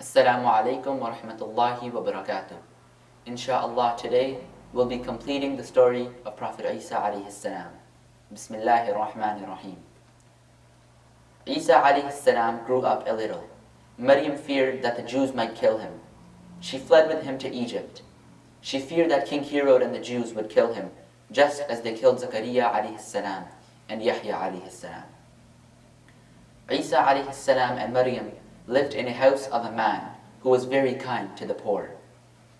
Assalamu alaikum wa rahmatullahi wa barakatuh. Insha'Allah, today we'll be completing the story of Prophet Isa alayhi salam. Bismillahir Rahmanir Rahim. Isa alayhi salam grew up a little. Maryam feared that the Jews might kill him. She fled with him to Egypt. She feared that King Herod and the Jews would kill him, just as they killed Zakaria alayhi salam and Yahya alayhi salam. Isa alayhi salam and Maryam lived in a house of a man who was very kind to the poor.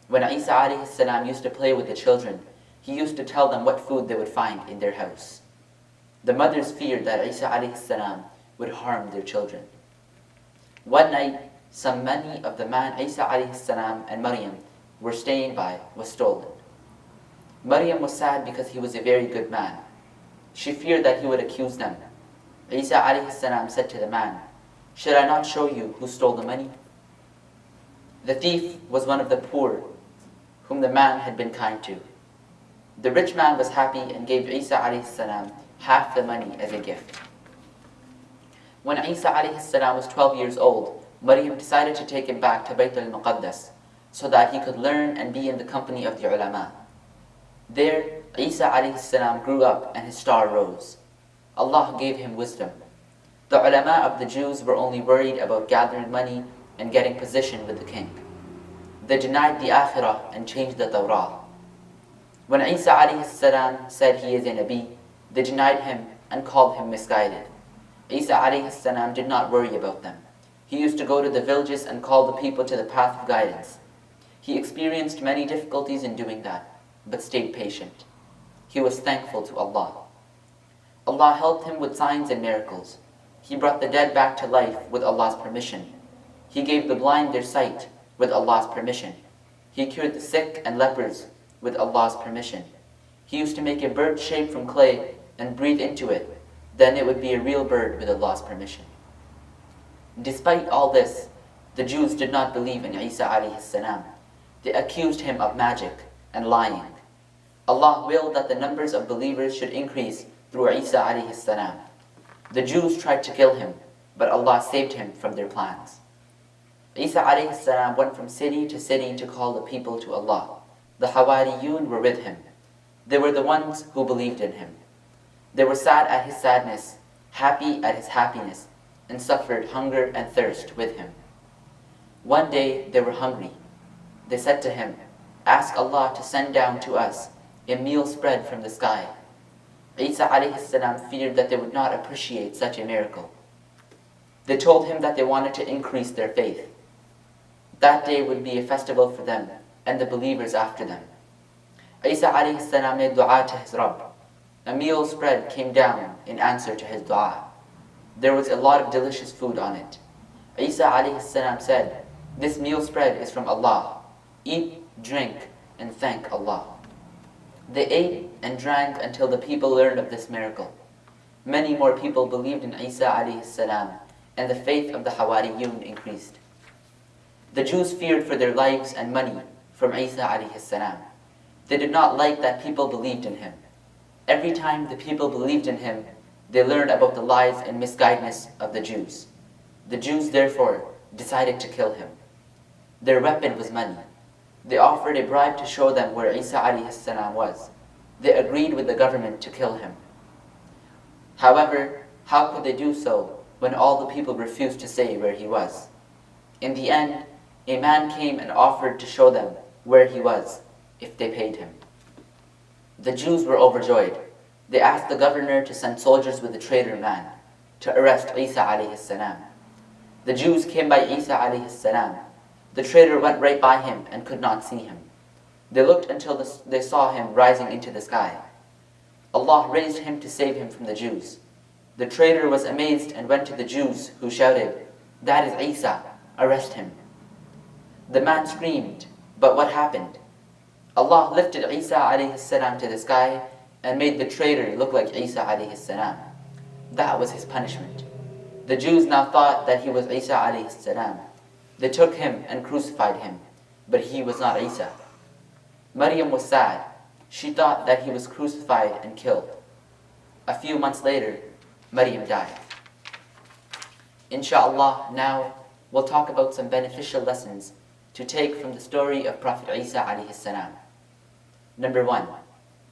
When Isa alayhi salam used to play with the children, he used to tell them what food they would find in their house. The mothers feared that Isa alayhi salam would harm their children. One night, some money of the man Isa alayhi salam and Maryam were staying by was stolen. Maryam was sad because he was a very good man. She feared that he would accuse them. Isa alayhi salam said to the man, "Should I not show you who stole the money?" The thief was one of the poor whom the man had been kind to. The rich man was happy and gave Isa alayhi salam half the money as a gift. When Isa alayhi salam was 12 years old, Maryam decided to take him back to Bayt al-Muqaddas so that he could learn and be in the company of the ulama. There, Isa alayhi salam grew up and his star rose. Allah gave him wisdom. The ulama of the Jews were only worried about gathering money and getting position with the king. They denied the akhirah and changed the Tawrah. When Isa alayhi salam said he is a Nabi, they denied him and called him misguided. Isa alayhi salam did not worry about them. He used to go to the villages and call the people to the path of guidance. He experienced many difficulties in doing that, but stayed patient. He was thankful to Allah. Allah helped him with signs and miracles. He brought the dead back to life with Allah's permission. He gave the blind their sight with Allah's permission. He cured the sick and lepers with Allah's permission. He used to make a bird shape from clay and breathe into it. Then it would be a real bird with Allah's permission. Despite all this, the Jews did not believe in Isa alayhi salam. They accused him of magic and lying. Allah willed that the numbers of believers should increase through Isa alayhi salam. The Jews tried to kill him, but Allah saved him from their plans. Isa alayhi salam went from city to city to call the people to Allah. The Hawariyun were with him. They were the ones who believed in him. They were sad at his sadness, happy at his happiness, and suffered hunger and thirst with him. One day they were hungry. They said to him, "Ask Allah to send down to us a meal spread from the sky." Isa alayhi salam feared that they would not appreciate such a miracle. They told him that they wanted to increase their faith. That day would be a festival for them and the believers after them. Isa alayhi salam made dua to his Rabb. A meal spread came down in answer to his dua. There was a lot of delicious food on it. Isa alayhi salam said, "This meal spread is from Allah. Eat, drink, and thank Allah." They ate and drank until the people learned of this miracle. Many more people believed in Isa alayhi salam, and the faith of the Hawariyun increased. The Jews feared for their lives and money from Isa alayhi salam. They did not like that people believed in him. Every time the people believed in him, they learned about the lies and misguidance of the Jews. The Jews therefore decided to kill him. Their weapon was money. They offered a bribe to show them where Isa alayhi salam was. They agreed with the government to kill him. However, how could they do so when all the people refused to say where he was? In the end, a man came and offered to show them where he was if they paid him. The Jews were overjoyed. They asked the governor to send soldiers with the traitor man to arrest Isa alayhi salam. The Jews came by Isa alayhi salam. The traitor went right by him and could not see him. They looked until they saw him rising into the sky. Allah raised him to save him from the Jews. The traitor was amazed and went to the Jews, who shouted, "That is Isa, arrest him." The man screamed, but what happened? Allah lifted Isa alayhi salam to the sky and made the traitor look like Isa alayhi salam. That was his punishment. The Jews now thought that he was Isa alayhi salam. They took him and crucified him, but he was not Isa. Maryam was sad. She thought that he was crucified and killed. A few months later, Maryam died. Insha'Allah, now we'll talk about some beneficial lessons to take from the story of Prophet Isa alayhi salam. Number 1,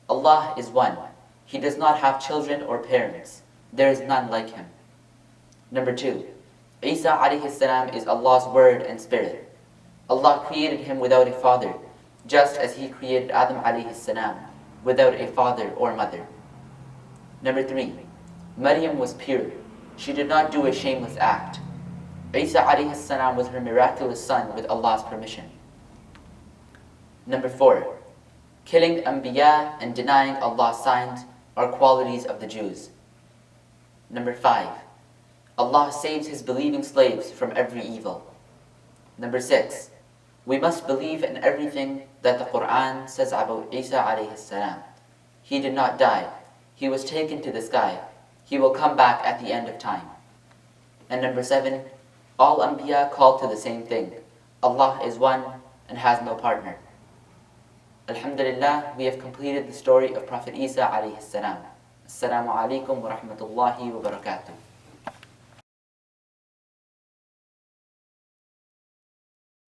Allah is one. He does not have children or parents. There is none like him. Number 2, Isa alayhi salam is Allah's word and spirit. Allah created him without a father, just as he created Adam alayhi salam without a father or mother. Number 3, Maryam was pure. She did not do a shameless act. Isa alayhi salam was her miraculous son with Allah's permission. Number 4, killing Anbiya and denying Allah's signs are qualities of the Jews. Number 5, Allah saves His believing slaves from every evil. Number 6, we must believe in everything that the Quran says about Isa alayhi salam. He did not die. He was taken to the sky. He will come back at the end of time. And number 7, all Anbiya call to the same thing. Allah is one and has no partner. Alhamdulillah, we have completed the story of Prophet Isa alayhi salam. Assalamu alaikum wa rahmatullahi wa barakatuh.